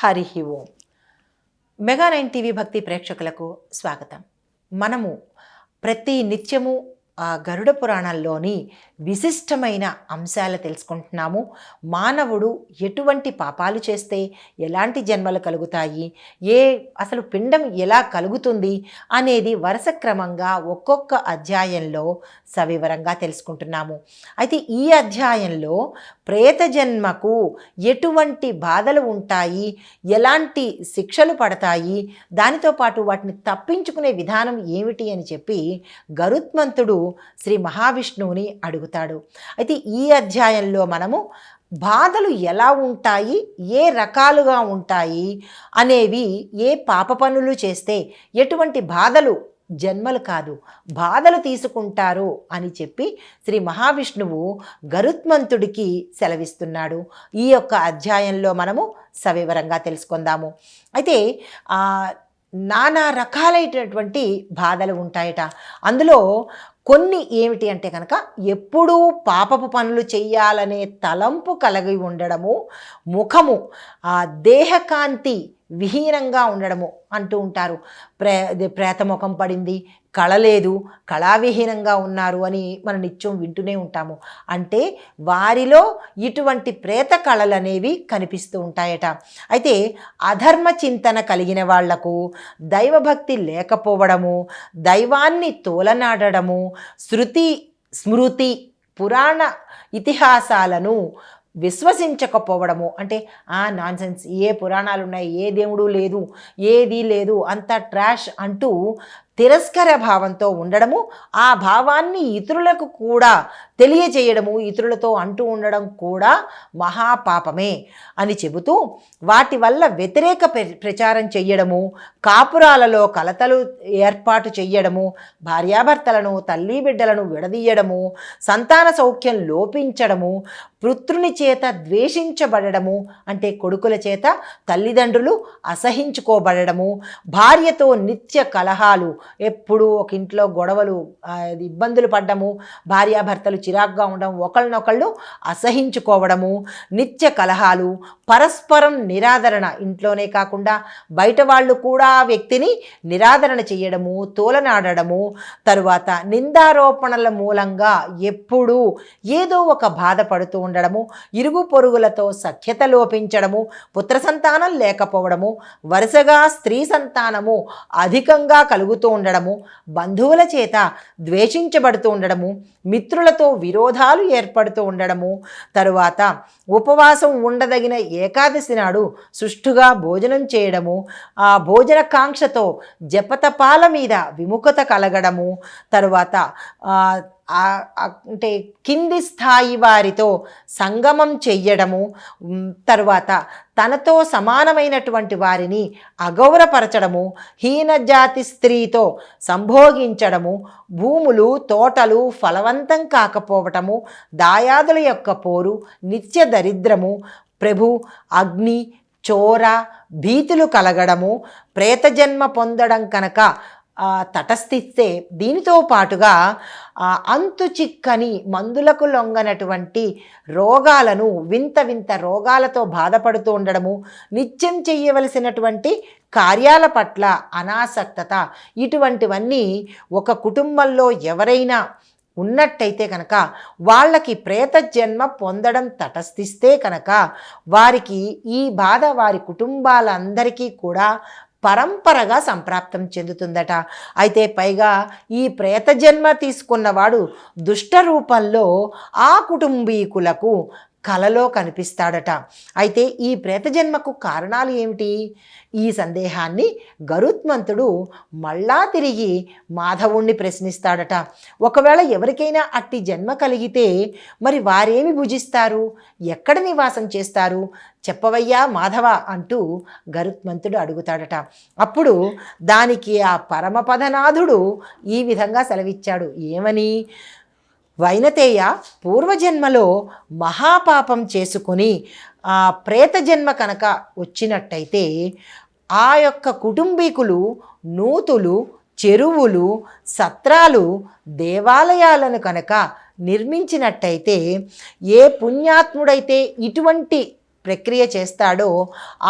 హరి ఓం. మెగా9 TV భక్తి ప్రేక్షకులకు స్వాగతం. మనము ప్రతి నిత్యము గరుడ పురాణాల్లోని విశిష్టమైన అంశాలు తెలుసుకుంటున్నాము. మానవుడు ఎటువంటి పాపాలు చేస్తే ఎలాంటి జన్మలు కలుగుతాయి, అసలు పిండం ఎలా కలుగుతుంది అనేది వరుస క్రమంగా ఒక్కొక్క అధ్యాయంలో సవివరంగా తెలుసుకుంటున్నాము. అయితే ఈ అధ్యాయంలో ప్రేత జన్మకు ఎటువంటి బాధలు ఉంటాయి, ఎలాంటి శిక్షలు పడతాయి, దానితో పాటు వాటిని తప్పించుకునే విధానం ఏమిటి అని చెప్పి గరుత్మంతుడు శ్రీ మహావిష్ణువుని అడుగుతాడు. అయితే ఈ అధ్యాయంలో మనము బాధలు ఎలా ఉంటాయి, ఏ రకాలుగా ఉంటాయి అనేవి, ఏ పాప పనులు చేస్తే ఎటువంటి బాధలు, జన్మలు కాదు బాధలు తీసుకుంటారు అని చెప్పి శ్రీ మహావిష్ణువు గరుత్మంతుడికి సెలవిస్తున్నాడు. ఈ యొక్క అధ్యాయంలో మనము సవివరంగా తెలుసుకుందాము. అయితే నానా రకాలైనటువంటి బాధలు ఉంటాయట. అందులో కొన్ని ఏమిటి అంటే కనుక ఎప్పుడూ పాపపు పనులు చెయ్యాలనే తలంపు కలిగి ఉండడము, ముఖము దేహకాంతి విహీనంగా ఉండడము అంటూ ఉంటారు. ప్రేతముఖం పడింది, కళ లేదు, కళావిహీనంగా ఉన్నారు అని మనం నిత్యం వింటూనే ఉంటాము. అంటే వారిలో ఇటువంటి ప్రేత కళలు అనేవి కనిపిస్తూ ఉంటాయట. అయితే అధర్మ చింతన కలిగిన వాళ్లకు, దైవభక్తి లేకపోవడము, దైవాన్ని తోలనాడడము, శృతి స్మృతి పురాణ ఇతిహాసాలను విశ్వసించకపోవడము, అంటే నాన్సెన్స్, ఏ పురాణాలు ఉన్నాయి, ఏ దేవుడు లేదు, ఏదీ లేదు, అంతా ట్రాష్ అంటూ తిరస్కార భావంతో ఉండడము, ఆ భావాన్ని ఇతరులకు కూడా తెలియజేయడము, ఇతరులతో అంటూ ఉండడం కూడా మహాపాపమే అని చెబుతూ వాటి వల్ల వ్యతిరేక ప్రచారం చెయ్యడము, కాపురాలలో కలతలు ఏర్పాటు చెయ్యడము, భార్యాభర్తలను, తల్లి బిడ్డలను విడదీయడము, సంతాన సౌఖ్యం లోపించడము, పుత్రుని చేత ద్వేషించబడము, అంటే కొడుకుల చేత తల్లిదండ్రులు అసహించుకోబడము, భార్యతో నిత్య కలహాలు, ఎప్పుడూ ఒక ఇంట్లో గొడవలు, ఇబ్బందులు పడ్డము, భార్యాభర్తలు చిరాగ్గా ఉండడం, ఒకళ్ళనొకళ్ళు అసహించుకోవడము, నిత్య కలహాలు, పరస్పరం నిరాదరణ, ఇంట్లోనే కాకుండా బయట వాళ్ళు కూడా వ్యక్తిని నిరాదరణ చేయడము, తోలనాడడము, తరువాత నిందారోపణల మూలంగా ఎప్పుడూ ఏదో ఒక బాధపడుతూ ఉండడము, ఇరుగు పొరుగులతో సఖ్యత లోపించడము, పుత్ర సంతానం లేకపోవడము, వరుసగా స్త్రీ సంతానము అధికంగా కలుగుతూ ఉండడము, బంధువుల చేత ద్వేషించబడుతూ ఉండడము, మిత్రులతో విరోధాలు ఏర్పడుతూ ఉండడము, తరువాత ఉపవాసం ఉండదగిన ఏకాదశి నాడు సుష్ఠుగా భోజనం చేయడము, ఆ భోజన కాంక్షతో జపతపాల మీద విముఖత కలగడము, తరువాత అంటే కింది స్థాయి వారితో సంగమం చెయ్యడము, తరువాత తనతో సమానమైనటువంటి వారిని అగౌరవపరచడము, హీనజాతి స్త్రీతో సంభోగించడము, భూములు తోటలు ఫలవంతం కాకపోవటము, దాయాదుల యొక్క పోరు, నిత్య దరిద్రము, ప్రభు అగ్ని చోర భీతులు కలగడము, ప్రేతజన్మ పొందడం కనుక తటస్థిస్తే, దీనితో పాటుగా అంతు చిక్కని మందులకు లొంగనటువంటి రోగాలను, వింత వింత రోగాలతో బాధపడుతూ ఉండడము, నిత్యం చేయవలసినటువంటి కార్యాల పట్ల అనాసక్తత, ఇటువంటివన్నీ ఒక కుటుంబంలో ఎవరైనా ఉన్నట్టయితే కనుక వాళ్ళకి ప్రేత జన్మ పొందడం తటస్థిస్తే కనుక వారికి ఈ బాధ వారి కుటుంబాలందరికీ కూడా పరంపరగా సంప్రాప్తం చెందుతుందట. అయితే పైగా ఈ ప్రేత జన్మ తీసుకున్నవాడు దుష్ట రూపంలో ఆ కుటుంబీకులకు కలలో కనిపిస్తాడట. అయితే ఈ ప్రేత జన్మకు కారణాలు ఏమిటి? ఈ సందేహాన్ని గరుత్మంతుడు మళ్ళా తిరిగి మాధవుణ్ణి ప్రశ్నిస్తాడట. ఒకవేళ ఎవరికైనా అట్టి జన్మ కలిగితే మరి వారేమి భుజిస్తారు, ఎక్కడ నివాసం చేస్తారు, చెప్పవయ్యా మాధవ అంటూ గరుత్మంతుడు అడుగుతాడట. అప్పుడు దానికి ఆ పరమపదనాథుడు ఈ విధంగా సెలవిచ్చాడు. ఏమని? వైనతేయ, పూర్వజన్మలో మహాపాపం చేసుకుని ప్రేత జన్మ కనుక వచ్చినట్టయితే ఆ యొక్క కుటుంబీకులు నూతులు, చెరువులు, సత్రాలు, దేవాలయాలను కనుక నిర్మించినట్టయితే, ఏ పుణ్యాత్ముడైతే ఇటువంటి ప్రక్రియ చేస్తాడో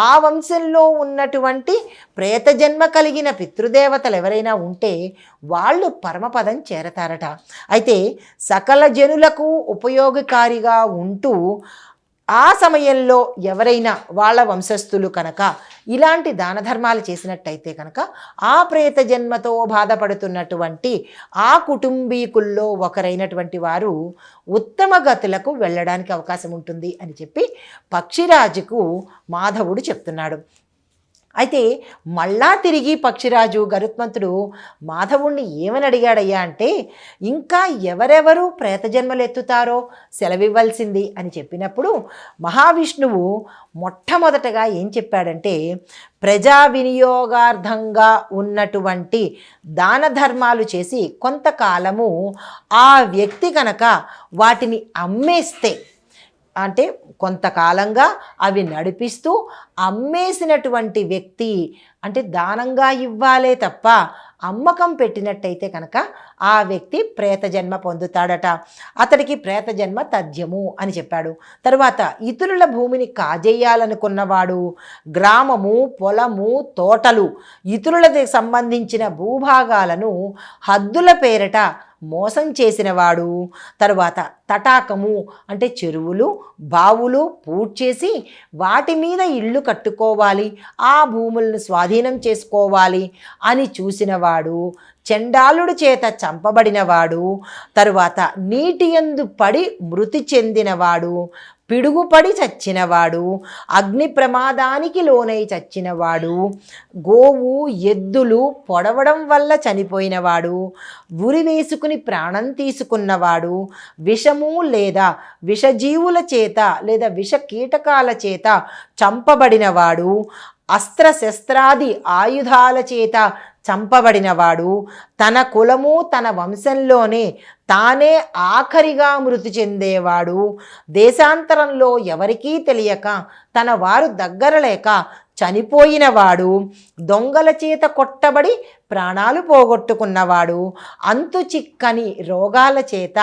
ఆ వంశంలో ఉన్నటువంటి ప్రేత జన్మ కలిగిన పితృదేవతలు ఎవరైనా ఉంటే వాళ్ళు పరమపదం చేరతారట. అయితే సకల జనులకు ఉపయోగకారిగా ఉంటూ ఆ సమయంలో ఎవరైనా వాళ్ళ వంశస్థులు కనుక ఇలాంటి దాన ధర్మాలు చేసినట్టయితే కనుక ఆ ప్రేత జన్మతో బాధపడుతున్నటువంటి ఆ కుటుంబీకుల్లో ఒకరైనటువంటి వారు ఉత్తమ గతులకు వెళ్ళడానికి అవకాశం ఉంటుంది అని చెప్పి పక్షిరాజుకు మాధవుడు చెప్తున్నాడు. అయితే మళ్ళా తిరిగి పక్షిరాజు గరుత్మంతుడు మాధవుణ్ణి ఏమని అడిగాడయ్యా అంటే, ఇంకా ఎవరెవరు ప్రేతజన్మలు ఎత్తుతారో సెలవివ్వాల్సింది అని చెప్పినప్పుడు మహావిష్ణువు మొట్టమొదటగా ఏం చెప్పాడంటే, ప్రజా వినియోగార్థంగా ఉన్నటువంటి దాన ధర్మాలు చేసి కొంతకాలము ఆ వ్యక్తి కనుక వాటిని అమ్మేస్తే, అంటే కొంతకాలంగా అవి నడిపిస్తూ అమ్మేసినటువంటి వ్యక్తి అంటే దానంగా ఇవ్వాలే తప్ప అమ్మకం పెట్టినట్టయితే కనుక ఆ వ్యక్తి ప్రేత జన్మ పొందుతాడట. అతడికి ప్రేత జన్మ తథ్యము అని చెప్పాడు. తరువాత ఇతరుల భూమిని కాజేయాలనుకున్నవాడు, గ్రామము, పొలము, తోటలు, ఇతరులకు సంబంధించిన భూభాగాలను హద్దుల పేరట మోసం చేసినవాడు, తరువాత తటాకము అంటే చెరువులు, బావులు పూడ్చేసి వాటి మీద ఇళ్ళు కట్టుకోవాలి, ఆ భూములను స్వాధీనం చేసుకోవాలి అని చూసినవాడు, చండాలుడి చేత చంపబడినవాడు, తరువాత నీటి యందు పడి మృతి చెందినవాడు, పిడుగుపడి చచ్చినవాడు, అగ్ని ప్రమాదానికి లోనై చచ్చినవాడు, గోవు ఎద్దులు పొడవడం వల్ల చనిపోయినవాడు, ఉరి వేసుకుని ప్రాణం తీసుకున్నవాడు, విషము లేదా విషజీవుల చేత లేదా విష కీటకాల చేత చంపబడినవాడు, అస్త్రశస్త్రాది ఆయుధాల చేత చంపబడినవాడు, తన కులము తన వంశంలోనే తానే ఆఖరిగా మృతి చెందేవాడు, దేశాంతరంలో ఎవరికీ తెలియక తన వారు దగ్గర లేక చనిపోయినవాడు, దొంగల చేత కొట్టబడి ప్రాణాలు పోగొట్టుకున్నవాడు, అంతు చిక్కని రోగాల చేత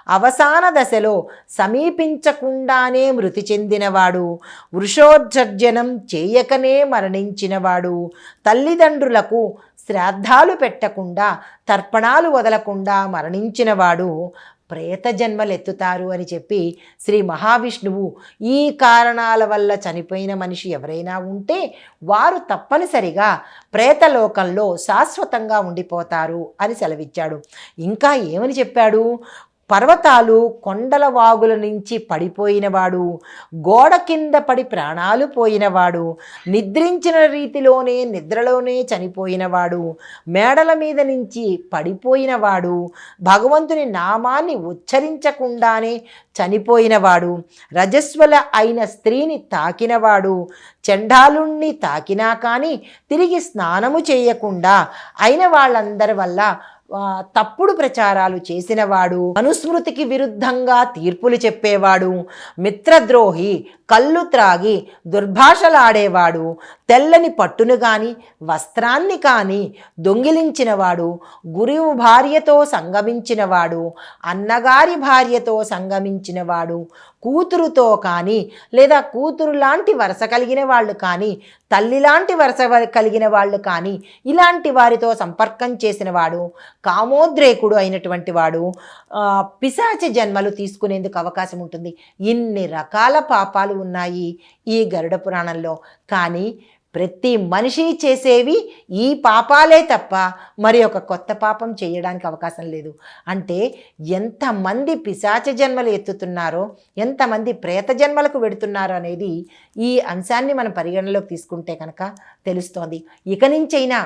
అవసాన దశలో సమీపించకుండానే మృతి చెందినవాడు, వృషోత్సర్జనం చేయకనే మరణించినవాడు, తల్లిదండ్రులకు శ్రాద్ధాలు పెట్టకుండా తర్పణాలు వదలకుండా మరణించినవాడు ప్రేత జన్మలెత్తుతారు అని చెప్పి శ్రీ మహావిష్ణువు ఈ కారణాల వల్ల చనిపోయిన మనిషి ఎవరైనా ఉంటే వారు తప్పనిసరిగా ప్రేతలోకంలో శాశ్వతంగా ఉండిపోతారు అని సెలవిచ్చాడు. ఇంకా ఏమని చెప్పాడు? పర్వతాలు కొండల వాగుల నుంచి పడిపోయినవాడు, గోడ కింద పడి ప్రాణాలు పోయినవాడు, నిద్రించిన రీతిలోనే నిద్రలోనే చనిపోయినవాడు, మేడల మీద నుంచి పడిపోయినవాడు, భగవంతుని నామాన్ని ఉచ్చరించకుండానే చనిపోయినవాడు, రజస్వల అయిన స్త్రీని తాకినవాడు, చండాలుణ్ణి తాకినా కానీ తిరిగి స్నానము చేయకుండా అయిన వాళ్ళందరి వల్ల తప్పుడు ప్రచారాలు చేసినవాడు, మనుస్మృతికి విరుద్ధంగా తీర్పులు చెప్పేవాడు, మిత్రద్రోహి, కళ్ళు త్రాగి దుర్భాషలాడేవాడు, తెల్లని పట్టును కానీ వస్త్రాన్ని కానీ దొంగిలించినవాడు, గురువు భార్యతో సంగమించినవాడు, అన్నగారి భార్యతో సంగమించినవాడు, కూతురుతో కానీ లేదా కూతురు లాంటి వరస కలిగిన వాళ్ళు కానీ తల్లి లాంటి వరస కలిగిన వాళ్ళు కానీ ఇలాంటి వారితో సంపర్కం చేసినవాడు, కామోద్రేకుడు అయినటువంటి వాడు పిశాచ జన్మలు తీసుకునేందుకు అవకాశం ఉంటుంది. ఇన్ని రకాల పాపాలు ఉన్నాయి ఈ గరుడ పురాణంలో. కానీ ప్రతి మనిషి చేసేవి ఈ పాపాలే తప్ప మరి ఒక కొత్త పాపం చేయడానికి అవకాశం లేదు. అంటే ఎంతమంది పిశాచ జన్మలు ఎత్తుతున్నారో, ఎంతమంది ప్రేత జన్మలకు వెడుతున్నారో అనేది ఈ అంశాన్ని మనం పరిగణలోకి తీసుకుంటే కనుక తెలుస్తోంది. ఇక నుంచైనా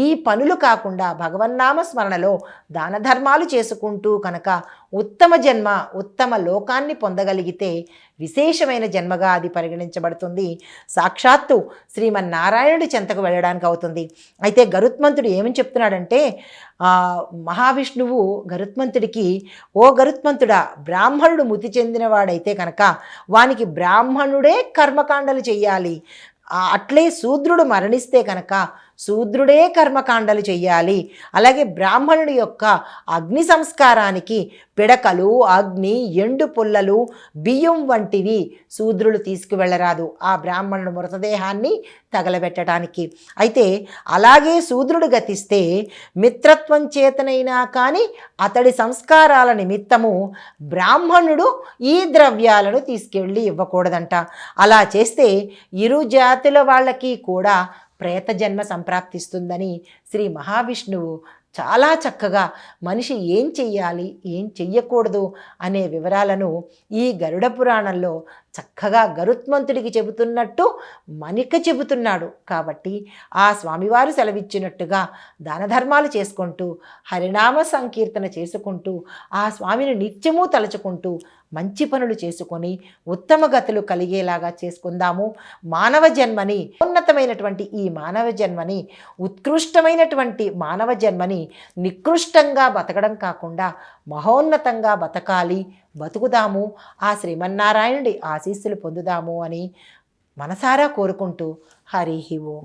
ఈ పనులు కాకుండా భగవన్నామ స్మరణలో దాన ధర్మాలు చేసుకుంటూ కనుక ఉత్తమ జన్మ, ఉత్తమ లోకాన్ని పొందగలిగితే విశేషమైన జన్మగా అది పరిగణించబడుతుంది. సాక్షాత్తు శ్రీమన్నారాయణుడి చెంతకు వెళ్ళడానికి అవుతుంది. అయితే గరుత్మంతుడు ఏమని చెప్తున్నాడంటే, మహావిష్ణువు గరుత్మంతుడికి, ఓ గరుత్మంతుడా, బ్రాహ్మణుడు మృతి చెందినవాడైతే కనుక వానికి బ్రాహ్మణుడే కర్మకాండలు చెయ్యాలి, అట్లే శూద్రుడు మరణిస్తే కనుక శూద్రుడే కర్మకాండలు చెయ్యాలి. అలాగే బ్రాహ్మణుడి యొక్క అగ్ని సంస్కారానికి పిడకలు, అగ్ని, ఎండు పుల్లలు, బియ్యం వంటివి శూద్రులు తీసుకువెళ్ళరాదు ఆ బ్రాహ్మణుడు మృతదేహాన్ని తగలబెట్టడానికి. అయితే అలాగే శూద్రుడు గతిస్తే మిత్రత్వం చేతనైనా కానీ అతడి సంస్కారాల నిమిత్తము బ్రాహ్మణుడు ఈ ద్రవ్యాలను తీసుకెళ్ళి ఇవ్వకూడదంట. అలా చేస్తే ఇరు జాతుల వాళ్ళకి కూడా ప్రేత జన్మ సంప్రాప్తిస్తుందని శ్రీ మహావిష్ణువు చాలా చక్కగా మనిషి ఏం చెయ్యాలి, ఏం చెయ్యకూడదు అనే వివరాలను ఈ గరుడ పురాణంలో చక్కగా గరుత్మంతుడికి చెబుతున్నట్టు మనిక చెబుతున్నాడు. కాబట్టి ఆ స్వామివారు సెలవిచ్చినట్టుగా దాన ధర్మాలు చేసుకుంటూ హరినామ సంకీర్తన చేసుకుంటూ ఆ స్వామిని నిత్యము తలుచుకుంటూ మంచి పనులు చేసుకొని ఉత్తమ గతులు కలిగేలాగా చేసుకుందాము. మానవ జన్మని, ఉన్నతమైనటువంటి ఈ మానవ జన్మని, ఉత్కృష్టమైనటువంటి మానవ జన్మని నికృష్టంగా బతకడం కాకుండా మహోన్నతంగా బతకాలి, బతుకుదాము, ఆ శ్రీమన్నారాయణుడి ఆశీస్సులు పొందుదాము అని మనసారా కోరుకుంటూ హరి ఓం.